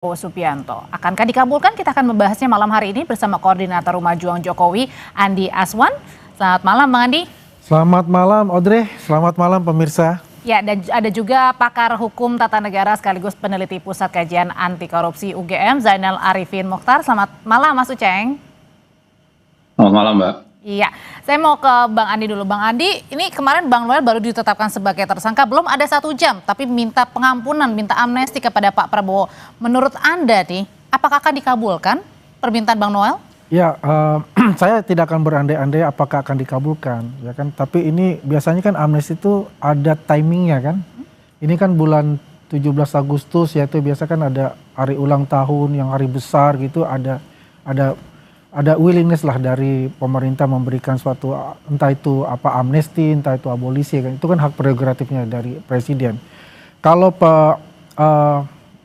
Prabowo Subianto. Akankah dikabulkan? Kita akan membahasnya malam hari ini bersama Koordinator Rumah Juang Jokowi, Andi Aswan. Selamat malam, Bang Andi. Selamat malam, Audrey. Selamat malam, pemirsa. Ya, dan ada juga pakar hukum tata negara sekaligus peneliti Pusat Kajian Anti Korupsi UGM, Zainal Arifin Mokhtar. Selamat malam, Mas Uceng. Selamat malam, Mbak. Iya, saya mau ke Bang Andi dulu. Bang Andi, ini kemarin Bang Noel baru ditetapkan sebagai tersangka, belum ada 1 jam, tapi minta pengampunan, minta amnesti kepada Pak Prabowo. Menurut Anda nih, apakah akan dikabulkan permintaan Bang Noel? Ya, saya tidak akan berandai-andai apakah akan dikabulkan, ya kan. Tapi ini biasanya kan amnesti itu ada timingnya kan. Ini kan bulan 17 Agustus, yaitu biasa kan ada hari ulang tahun yang hari besar gitu, ada willingness lah dari pemerintah memberikan suatu, entah itu apa amnesti, entah itu abolisi kan. Itu kan hak prerogatifnya dari presiden. Kalau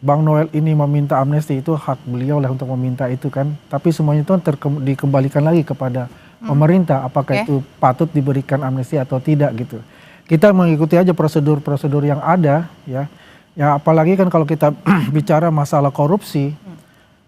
Bang Noel ini meminta amnesti, itu hak beliau lah untuk meminta itu kan. Tapi semuanya itu dikembalikan lagi kepada pemerintah, apakah itu patut diberikan amnesti atau tidak gitu. Kita mengikuti aja prosedur-prosedur yang ada ya. Ya apalagi kan kalau kita bicara masalah korupsi,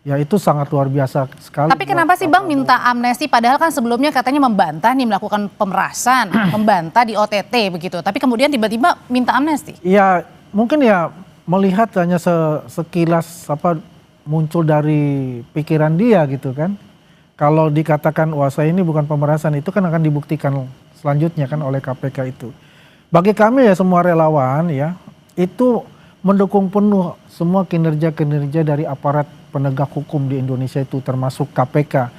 ya itu sangat luar biasa sekali. Tapi kenapa sih Bang minta amnesti, padahal kan sebelumnya katanya membantah nih melakukan pemerasan, membantah di OTT begitu. Tapi kemudian tiba-tiba minta amnesti. Ya mungkin ya melihat hanya sekilas apa muncul dari pikiran dia gitu kan. Kalau dikatakan wah saya ini bukan pemerasan, itu kan akan dibuktikan selanjutnya kan oleh KPK itu. Bagi kami ya semua relawan ya itu mendukung penuh semua kinerja-kinerja dari aparat penegak hukum di Indonesia itu termasuk KPK.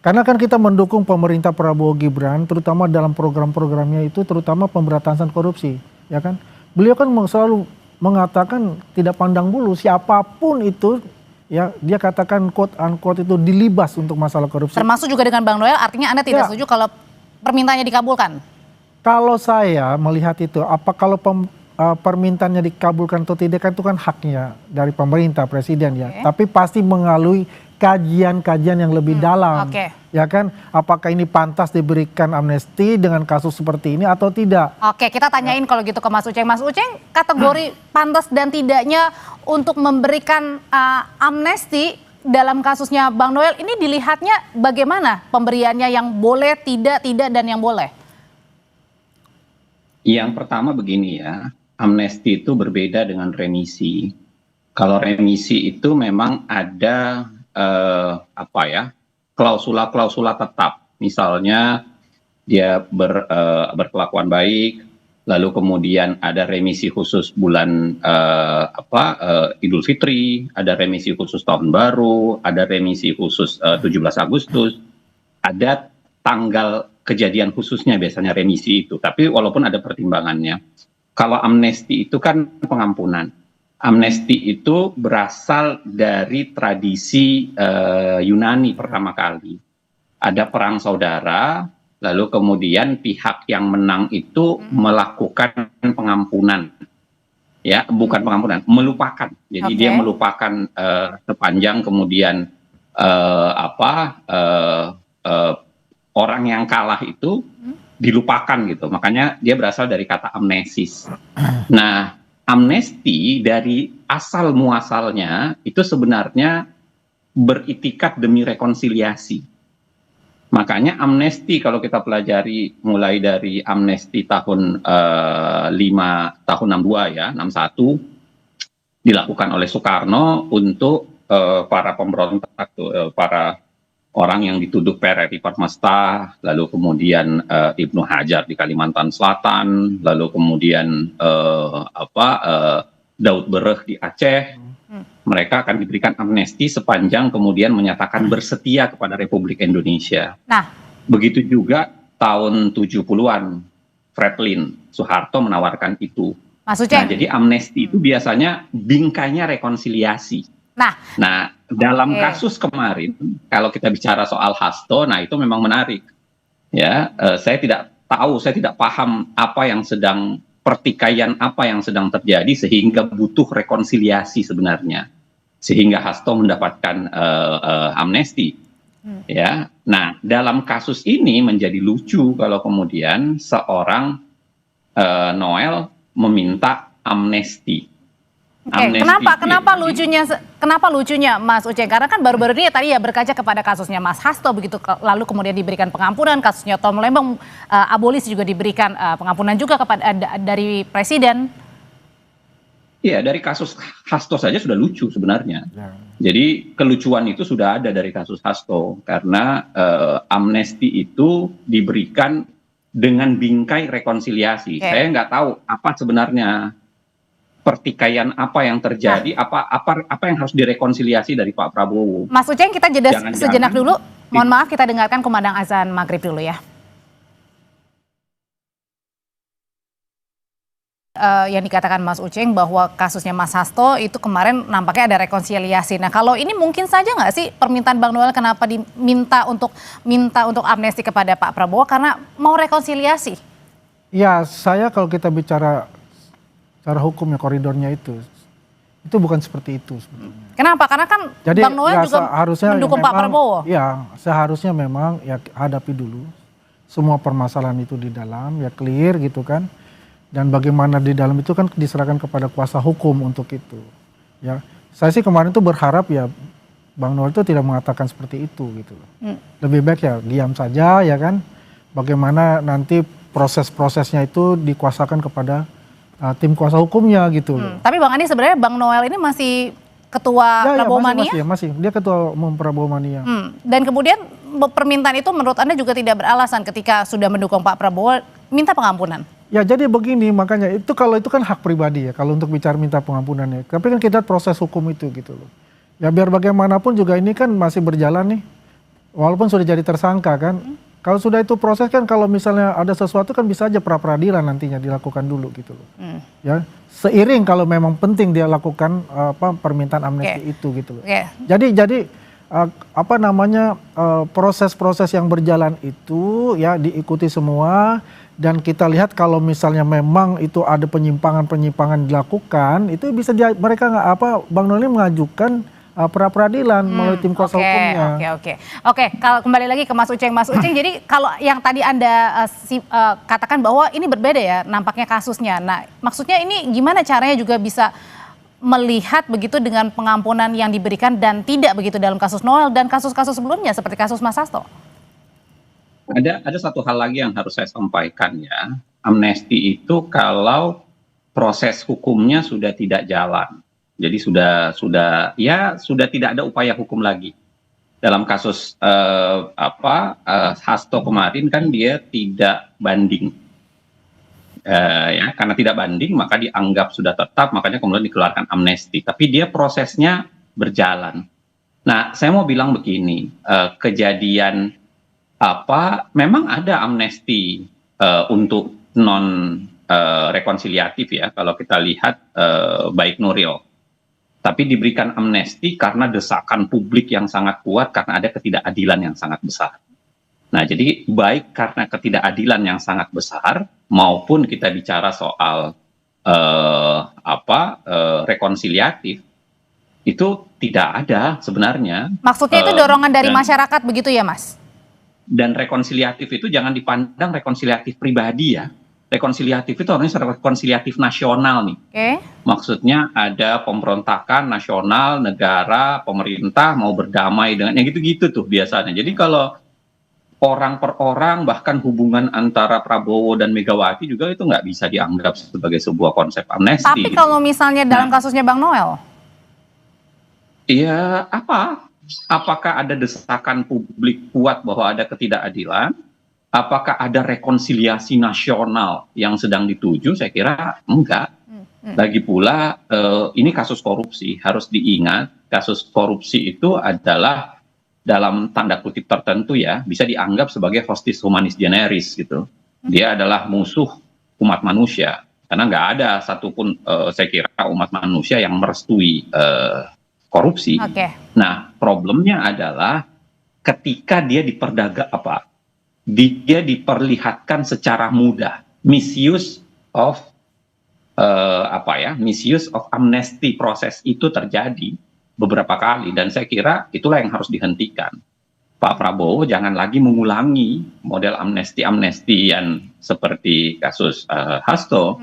Karena kan kita mendukung pemerintah Prabowo Gibran terutama dalam program-programnya itu, terutama pemberantasan korupsi, ya kan. Beliau kan selalu mengatakan tidak pandang bulu siapapun itu, ya dia katakan quote unquote itu dilibas untuk masalah korupsi. Termasuk juga dengan Bang Noel, artinya Anda tidak setuju kalau permintaannya dikabulkan? Kalau saya melihat itu, apa kalau permintaannya dikabulkan atau tidak kan itu kan haknya dari pemerintah presiden ya. Tapi pasti melalui kajian-kajian yang lebih dalam. Ya kan, apakah ini pantas diberikan amnesti dengan kasus seperti ini atau tidak? Oke, kita tanyain kalau gitu ke Mas Uceng. Mas Uceng, kategori pantas dan tidaknya untuk memberikan amnesti dalam kasusnya Bang Noel ini dilihatnya bagaimana pemberiannya, yang boleh, tidak, dan yang boleh? Yang pertama begini ya, amnesti itu berbeda dengan remisi. Kalau remisi itu memang ada klausula-klausula tetap. Misalnya dia berkelakuan baik, lalu kemudian ada remisi khusus bulan Idul Fitri, ada remisi khusus tahun baru, ada remisi khusus 17 Agustus, ada tanggal kejadian khususnya biasanya remisi itu. Tapi walaupun ada pertimbangannya. Kalau amnesti itu kan pengampunan. Amnesti itu berasal dari tradisi Yunani pertama kali. Ada perang saudara, lalu kemudian pihak yang menang itu melakukan pengampunan. Ya, bukan pengampunan, melupakan. Jadi dia melupakan sepanjang, kemudian orang yang kalah itu dilupakan gitu. Makanya dia berasal dari kata amnesis. Nah, amnesti dari asal muasalnya itu sebenarnya beritikat demi rekonsiliasi. Makanya amnesti kalau kita pelajari mulai dari amnesti tahun 62 ya, 61 dilakukan oleh Soekarno untuk para pemberontak, para orang yang dituduh PRRI Permesta, lalu kemudian Ibnu Hajar di Kalimantan Selatan, lalu kemudian Daud Bereh di Aceh. Mereka akan diberikan amnesti sepanjang kemudian menyatakan bersetia kepada Republik Indonesia. Nah, begitu juga tahun 70-an, Franklin Soeharto menawarkan itu. Mas Uceng. Nah, jadi amnesti itu biasanya bingkainya rekonsiliasi. Nah, dalam kasus kemarin, kalau kita bicara soal Hasto, nah itu memang menarik. Ya, saya tidak tahu, saya tidak paham apa yang sedang, pertikaian apa yang sedang terjadi sehingga butuh rekonsiliasi sebenarnya, sehingga Hasto mendapatkan amnesti. Ya, nah dalam kasus ini menjadi lucu kalau kemudian seorang Noel meminta amnesti. Oke, kenapa lucunya Mas Uceng? Karena kan baru-baru ini tadi ya berkaca kepada kasusnya Mas Hasto begitu, lalu kemudian diberikan pengampunan, kasusnya Tom Lembang abolisi juga diberikan pengampunan juga kepada dari presiden. Iya, dari kasus Hasto saja sudah lucu sebenarnya. Ya. Jadi kelucuan itu sudah ada dari kasus Hasto karena amnesti itu diberikan dengan bingkai rekonsiliasi. Oke. Saya nggak tahu apa sebenarnya pertikaian apa yang terjadi, apa yang harus direkonsiliasi dari Pak Prabowo. Mas Uceng, kita jeda Jangan-jangan sejenak dulu. Mohon maaf, kita dengarkan kumandang azan maghrib dulu ya. Yang dikatakan Mas Uceng bahwa kasusnya Mas Hasto itu kemarin nampaknya ada rekonsiliasi. Nah, kalau ini mungkin saja nggak sih permintaan Bang Noel kenapa diminta untuk amnesti kepada Pak Prabowo karena mau rekonsiliasi? Ya, saya kalau kita bicara secara hukum ya koridornya itu bukan seperti itu sebetulnya. Kenapa? Karena kan Jadi Bang Noel juga mendukung Pak Prabowo. Ya, seharusnya memang ya hadapi dulu semua permasalahan itu di dalam, ya clear gitu kan. Dan bagaimana di dalam itu kan diserahkan kepada kuasa hukum untuk itu. Ya, saya sih kemarin tuh berharap ya Bang Noel itu tidak mengatakan seperti itu gitu loh. Lebih baik ya diam saja ya kan. Bagaimana nanti proses-prosesnya itu dikuasakan kepada tim kuasa hukumnya gitu loh. Tapi Bang Andi sebenarnya Bang Noel ini masih ketua Prabowo Mania? Masih. Dia ketua umum Prabowo Mania. Dan kemudian permintaan itu menurut Anda juga tidak beralasan ketika sudah mendukung Pak Prabowo minta pengampunan? Ya jadi begini, makanya itu kalau itu kan hak pribadi ya kalau untuk bicara minta pengampunannya. Tapi kan kita proses hukum itu gitu loh. Ya biar bagaimanapun juga ini kan masih berjalan nih. Walaupun sudah jadi tersangka kan. Kalau sudah itu proses kan kalau misalnya ada sesuatu kan bisa aja pra-peradilan nantinya dilakukan dulu gitu loh. Ya, seiring kalau memang penting dia lakukan permintaan amnesti itu gitu loh. Jadi proses-proses yang berjalan itu ya diikuti semua dan kita lihat kalau misalnya memang itu ada penyimpangan-penyimpangan dilakukan itu bisa mereka Bang Noel mengajukan pra-peradilan melalui tim kuasa hukumnya. Oke. Kalau kembali lagi ke Mas Uceng, jadi kalau yang tadi Anda katakan bahwa ini berbeda ya nampaknya kasusnya. Nah, maksudnya ini gimana caranya juga bisa melihat begitu dengan pengampunan yang diberikan dan tidak begitu dalam kasus Noel dan kasus-kasus sebelumnya seperti kasus Mas Hasto? Ada satu hal lagi yang harus saya sampaikan ya. Amnesti itu kalau proses hukumnya sudah tidak jalan. Jadi sudah tidak ada upaya hukum lagi. Dalam kasus Hasto kemarin kan dia tidak banding. Karena tidak banding maka dianggap sudah tetap, makanya kemudian dikeluarkan amnesti. Tapi dia prosesnya berjalan. Nah, saya mau bilang begini, kejadian memang ada amnesti untuk non rekonsiliatif ya kalau kita lihat baik Nuril. Tapi diberikan amnesti karena desakan publik yang sangat kuat karena ada ketidakadilan yang sangat besar. Nah, jadi baik karena ketidakadilan yang sangat besar maupun kita bicara soal rekonsiliatif itu tidak ada sebenarnya. Maksudnya itu dorongan dari masyarakat begitu ya, Mas? Dan rekonsiliatif itu jangan dipandang rekonsiliatif pribadi ya. Rekonsiliatif itu harusnya rekonsiliatif nasional nih. Maksudnya ada pemberontakan nasional, negara, pemerintah mau berdamai dengan yang gitu-gitu tuh biasanya. Jadi kalau orang per orang bahkan hubungan antara Prabowo dan Megawati juga itu nggak bisa dianggap sebagai sebuah konsep amnesti. Tapi kalau misalnya dalam kasusnya Bang Noel? Iya apakah ada desakan publik kuat bahwa ada ketidakadilan? Apakah ada rekonsiliasi nasional yang sedang dituju? Saya kira enggak. Lagi pula ini kasus korupsi, harus diingat kasus korupsi itu adalah dalam tanda kutip tertentu ya bisa dianggap sebagai hostis humanis generis gitu. Dia adalah musuh umat manusia karena nggak ada satupun saya kira umat manusia yang merestui korupsi. Nah, problemnya adalah ketika dia dia diperlihatkan secara mudah, misuse of amnesty proses itu terjadi beberapa kali dan saya kira itulah yang harus dihentikan. Pak Prabowo jangan lagi mengulangi model amnesti-amnestian seperti kasus Hasto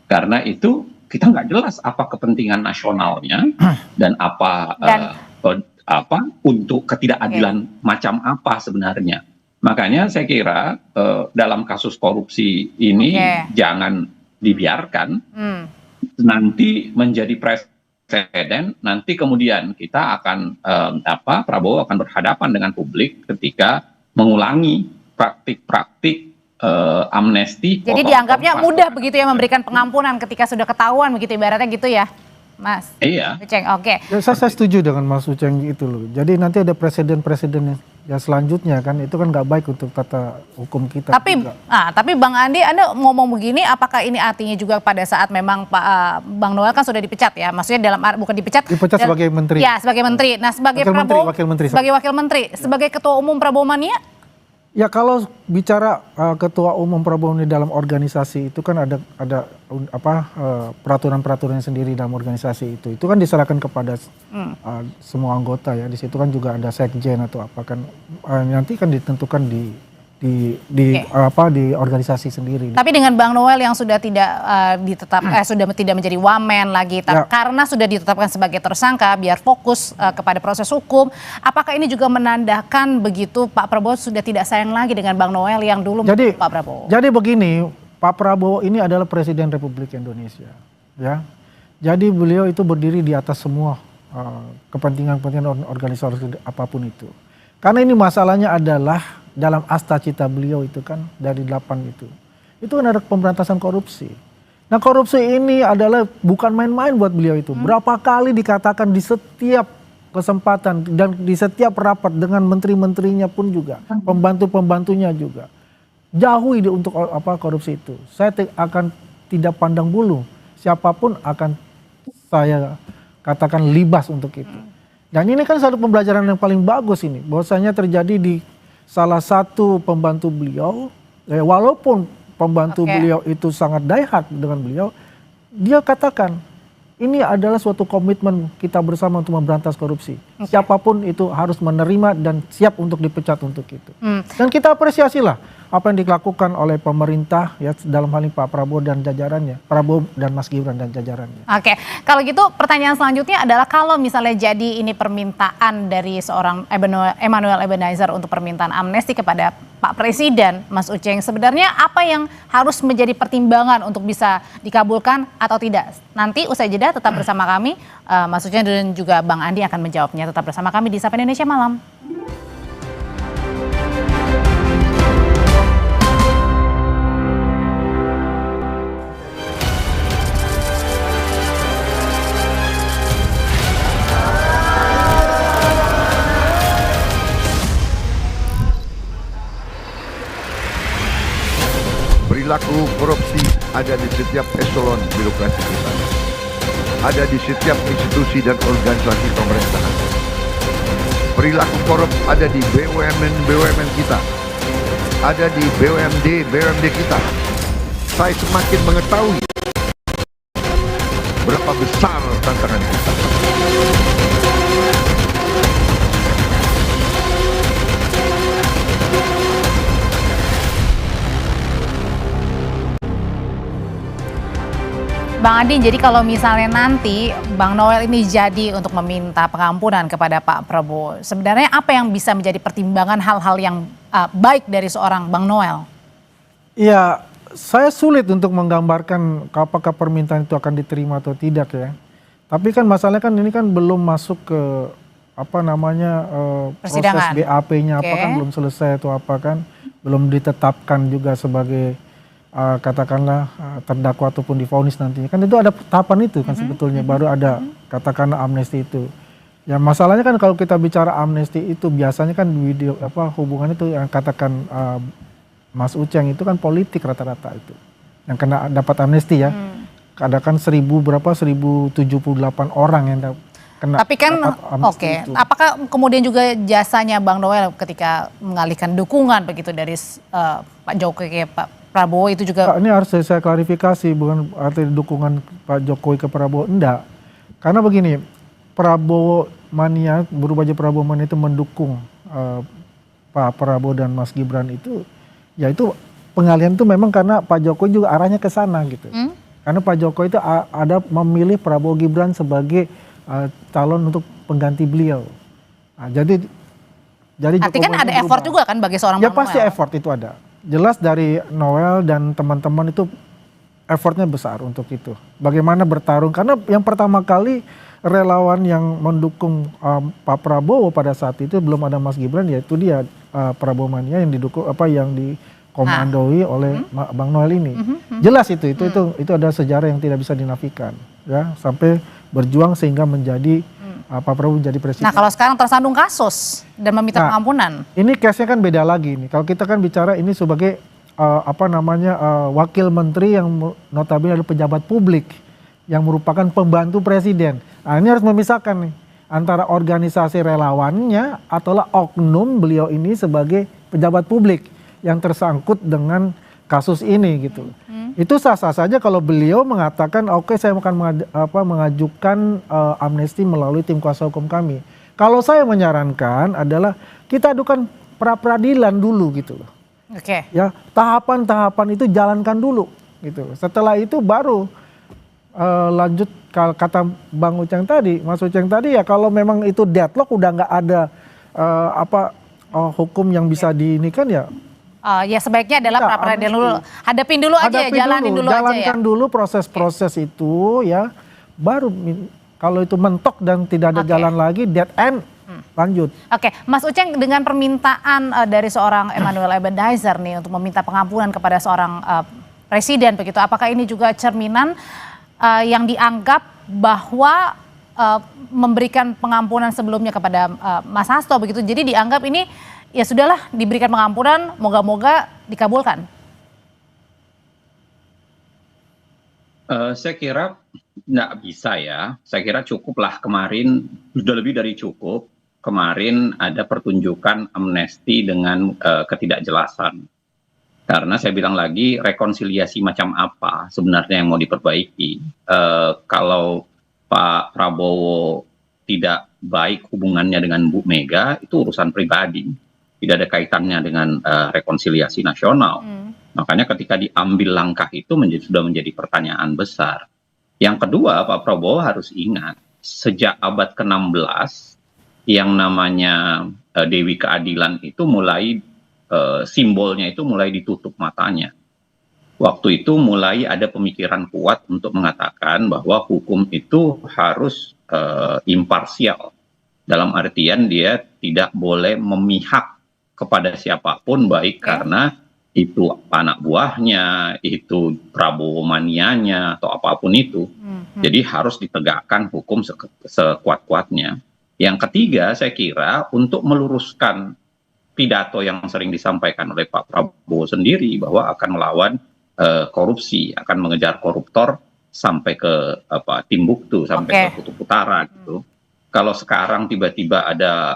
karena itu kita nggak jelas apa kepentingan nasionalnya dan apa untuk ketidakadilan macam apa sebenarnya. Makanya saya kira dalam kasus korupsi ini jangan dibiarkan nanti menjadi presiden, nanti kemudian kita akan Prabowo akan berhadapan dengan publik ketika mengulangi praktik-praktik amnesti. Jadi dianggapnya mudah begitu ya memberikan pengampunan ketika sudah ketahuan begitu ibaratnya gitu ya, Mas? Iya. Uceng, oke. Ya, saya setuju dengan Mas Uceng itu loh. Jadi nanti ada presiden-presiden yang selanjutnya kan itu kan nggak baik untuk tata hukum kita. Tapi Bang Andi, Anda ngomong begini, apakah ini artinya juga pada saat memang Bang Noel kan sudah dipecat ya? Maksudnya bukan dipecat. Dipecat sebagai menteri. Ya, sebagai menteri. Nah, sebagai wakil menteri. Sebagai wakil menteri, sebagai ketua umum Prabowo Mania? Ya kalau bicara ketua umum Prabowo ini dalam organisasi itu kan ada peraturan-peraturan sendiri dalam organisasi itu. Itu kan diserahkan kepada semua anggota ya. Di situ kan juga ada sekjen atau apa kan nanti kan ditentukan di organisasi sendiri. Tapi dengan Bang Noel yang sudah tidak sudah tidak menjadi wamen lagi karena sudah ditetapkan sebagai tersangka biar fokus kepada proses hukum, apakah ini juga menandakan begitu Pak Prabowo sudah tidak sayang lagi dengan Bang Noel yang dulu Pak Prabowo? Jadi begini, Pak Prabowo ini adalah Presiden Republik Indonesia, ya. Jadi beliau itu berdiri di atas semua kepentingan-kepentingan organisasi apapun itu. Karena ini masalahnya adalah dalam asta cita beliau itu kan dari 8 itu kan ada pemberantasan korupsi. Nah korupsi ini adalah bukan main-main buat beliau itu. Berapa kali dikatakan di setiap kesempatan dan di setiap rapat dengan menteri-menterinya pun juga, pembantu-pembantunya juga. Jauhi untuk korupsi itu. Saya akan tidak pandang bulu, siapapun akan saya katakan libas untuk itu. Dan ini kan satu pembelajaran yang paling bagus ini, bahwasanya terjadi di salah satu pembantu beliau, walaupun pembantu beliau itu sangat die hard dengan beliau, dia katakan ini adalah suatu komitmen kita bersama untuk memberantas korupsi. Siapapun itu harus menerima dan siap untuk dipecat untuk itu. Dan kita apresiasilah apa yang dilakukan oleh pemerintah ya dalam hal ini Pak Prabowo dan jajarannya, Prabowo dan Mas Gibran dan jajarannya. Oke, kalau gitu pertanyaan selanjutnya adalah kalau misalnya jadi ini permintaan dari seorang Emmanuel Ebenezer untuk permintaan amnesti kepada Pak Presiden, Mas Uceng, sebenarnya apa yang harus menjadi pertimbangan untuk bisa dikabulkan atau tidak? Nanti usai jeda tetap bersama kami, Mas Uceng dan juga Bang Andi akan menjawabnya. Tetap bersama kami di Sapa Indonesia Malam. Perilaku korupsi ada di setiap eselon birokrasi kita. Ada di setiap institusi dan organisasi pemerintahan. Perilaku korup ada di BUMN kita. Ada di BUMD kita. Saya semakin mengetahui berapa besar tantangan kita. Bang Adi, jadi kalau misalnya nanti Bang Noel ini jadi untuk meminta pengampunan kepada Pak Prabowo, sebenarnya apa yang bisa menjadi pertimbangan hal-hal yang baik dari seorang Bang Noel? Iya, saya sulit untuk menggambarkan apakah permintaan itu akan diterima atau tidak ya. Tapi kan masalahnya kan ini kan belum masuk ke proses BAP-nya apa kan belum selesai atau apa kan, belum ditetapkan juga sebagai katakanlah terdakwa ataupun divonis nantinya kan itu ada tahapan itu kan sebetulnya baru ada katakanlah amnesti itu ya. Masalahnya kan kalau kita bicara amnesti itu biasanya kan video hubungannya itu yang katakan Mas Uceng itu kan politik rata-rata itu yang kena dapat amnesti ya. Ada kan 1078 orang yang kena. Tapi kan apakah kemudian juga jasanya Bang Noel ketika mengalihkan dukungan begitu dari Pak Jokowi ke Pak Prabowo itu juga. Ini harus saya klarifikasi, bukan arti dukungan Pak Jokowi ke Prabowo, enggak. Karena begini, Prabowo Mania, berubah aja Prabowo Mania itu mendukung Pak Prabowo dan Mas Gibran itu, ya itu pengalihan itu memang karena Pak Jokowi juga arahnya ke sana gitu. Karena Pak Jokowi itu ada memilih Prabowo Gibran sebagai calon untuk pengganti beliau. Nah, jadi Artinya kan ada effort juga kan bagi seorang ya Bang pasti Noel? effort itu ada. Jelas dari Noel dan teman-teman itu effortnya besar untuk itu. Bagaimana bertarung, karena yang pertama kali relawan yang mendukung Pak Prabowo pada saat itu belum ada Mas Gibran, yaitu dia Prabowo Mania yang didukung yang dikomandoi oleh Bang Noel ini. Jelas itu ada sejarah yang tidak bisa dinafikan, ya, sampai berjuang sehingga menjadi Pak Prabowo menjadi presiden. Nah kalau sekarang tersandung kasus dan meminta pengampunan. Ini case-nya kan beda lagi nih. Kalau kita kan bicara ini sebagai wakil menteri yang notabene adalah pejabat publik yang merupakan pembantu presiden. Nah, ini harus memisahkan nih antara organisasi relawannya atau oknum beliau ini sebagai pejabat publik yang tersangkut dengan kasus ini gitu. Itu sah-sah saja kalau beliau mengatakan oke, saya akan mengajukan amnesti melalui tim kuasa hukum kami. Kalau saya menyarankan adalah kita adukan pra peradilan dulu gitu loh. Oke. Ya, tahapan-tahapan itu jalankan dulu gitu. Setelah itu baru lanjut, kata Bang Uceng tadi, Mas Uceng tadi, ya kalau memang itu deadlock udah nggak ada hukum yang bisa diinikan, ya Ya sebaiknya adalah pra peradilan dulu. Hadapin dulu aja ya, jalanin dulu aja ya. Jalankan dulu proses-proses itu ya, baru kalau itu mentok dan tidak ada jalan lagi, dead end, lanjut. Oke, Mas Uceng, dengan permintaan dari seorang Emmanuel Ebenezer nih untuk meminta pengampunan kepada seorang presiden begitu, apakah ini juga cerminan yang dianggap bahwa memberikan pengampunan sebelumnya kepada Mas Hasto begitu, jadi dianggap ini ya sudahlah diberikan pengampunan, moga-moga dikabulkan? Saya kira nggak bisa ya, saya kira cukuplah kemarin, sudah lebih dari cukup. Kemarin ada pertunjukan amnesti dengan ketidakjelasan. Karena saya bilang lagi, rekonsiliasi macam apa sebenarnya yang mau diperbaiki. Kalau Pak Prabowo tidak baik hubungannya dengan Bu Mega, itu urusan pribadi. Tidak ada kaitannya dengan rekonsiliasi nasional. Makanya ketika diambil langkah itu sudah menjadi pertanyaan besar. Yang kedua, Pak Prabowo harus ingat, sejak abad ke-16, yang namanya Dewi Keadilan itu mulai simbolnya itu mulai ditutup matanya. Waktu itu mulai ada pemikiran kuat untuk mengatakan bahwa hukum itu harus imparsial. Dalam artian dia tidak boleh memihak kepada siapapun, baik karena itu anak buahnya, itu Prabowo manianya, atau apapun itu. Jadi harus ditegakkan hukum sekuat-kuatnya. Yang ketiga, saya kira untuk meluruskan pidato yang sering disampaikan oleh Pak Prabowo sendiri bahwa akan melawan korupsi, akan mengejar koruptor sampai ke Timbuktu, sampai ke Kutub Utara gitu. Kalau sekarang tiba-tiba ada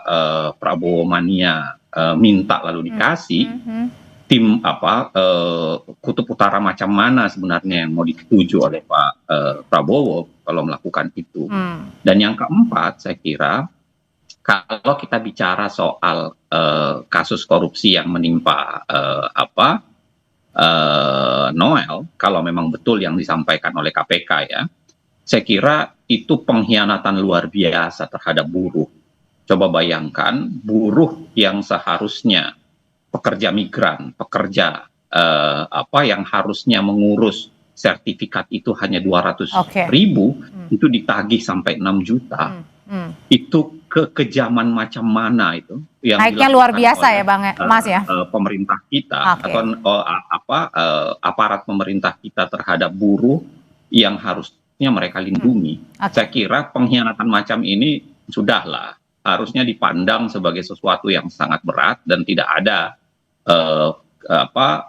Prabowo mania minta lalu dikasih, tim Kutub Utara macam mana sebenarnya yang mau dituju oleh Pak Prabowo kalau melakukan itu. Dan yang keempat, saya kira kalau kita bicara soal kasus korupsi yang menimpa Noel, kalau memang betul yang disampaikan oleh KPK ya, saya kira itu pengkhianatan luar biasa terhadap buruh. Coba bayangkan, buruh yang seharusnya pekerja migran, pekerja yang harusnya mengurus sertifikat itu hanya 200.000, itu ditagih sampai 6 juta. Itu kekejaman macam mana itu yang naiknya luar biasa ya Bang Mas ya, pemerintah kita atau aparat pemerintah kita terhadap buruh yang harusnya mereka lindungi. Saya kira pengkhianatan macam ini sudahlah harusnya dipandang sebagai sesuatu yang sangat berat dan tidak ada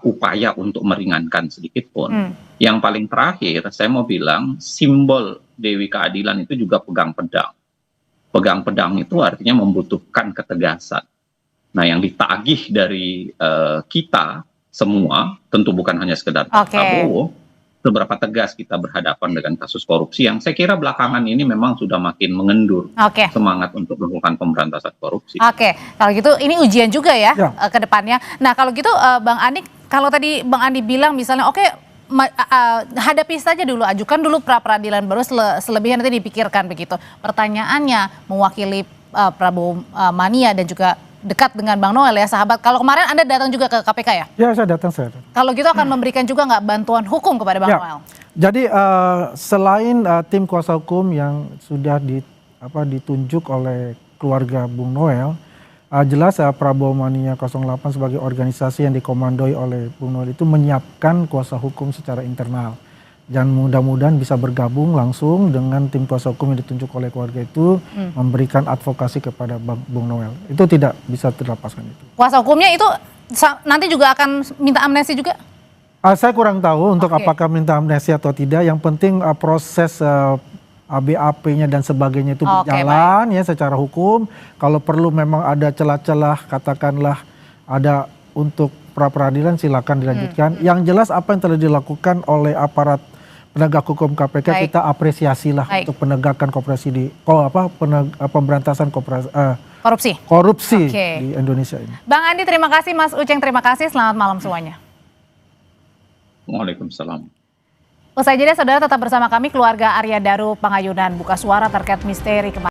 upaya untuk meringankan sedikit pun. Yang paling terakhir saya mau bilang, simbol Dewi Keadilan itu juga pegang pedang. Pegang pedang itu artinya membutuhkan ketegasan. Nah, yang ditagih dari kita semua, tentu bukan hanya sekedar Pak Prabowo, seberapa tegas kita berhadapan dengan kasus korupsi yang saya kira belakangan ini memang sudah makin mengendur semangat untuk melakukan pemberantasan korupsi. Kalau gitu ini ujian juga ya ke depannya. Nah kalau gitu Bang Andi, kalau tadi Bang Andi bilang misalnya hadapi saja dulu, ajukan dulu pra peradilan, baru selebihnya nanti dipikirkan begitu. Pertanyaannya, mewakili Prabowo Mania dan juga dekat dengan Bang Noel ya sahabat. Kalau kemarin Anda datang juga ke KPK ya? Ya, saya datang. Kalau gitu akan memberikan juga nggak bantuan hukum kepada Bang Ya. Noel? Jadi selain tim kuasa hukum yang sudah ditunjuk oleh keluarga Bung Noel, jelas Prabowo Mania 08 sebagai organisasi yang dikomandoi oleh Bung Noel itu menyiapkan kuasa hukum secara internal. Dan mudah-mudahan bisa bergabung langsung dengan tim kuasa hukum yang ditunjuk oleh keluarga itu, memberikan advokasi kepada Bung Noel. Itu tidak bisa terlepaskan itu. Kuasa hukumnya itu nanti juga akan minta amnesti juga? Saya kurang tahu untuk apakah minta amnesti atau tidak. Yang penting proses BAP-nya dan sebagainya itu berjalan ya secara hukum. Kalau perlu memang ada celah-celah, katakanlah ada untuk pra peradilan, silakan dilanjutkan. Yang jelas apa yang telah dilakukan oleh aparat penegak hukum KPK, kita apresiasilah untuk penegakan pemberantasan korupsi di Indonesia ini. Bang Andi terima kasih, Mas Uceng terima kasih, selamat malam semuanya. Waalaikumsalam. Usai jeda, saudara tetap bersama kami, keluarga Arya Daru Pangayunan buka suara terkait misteri kematian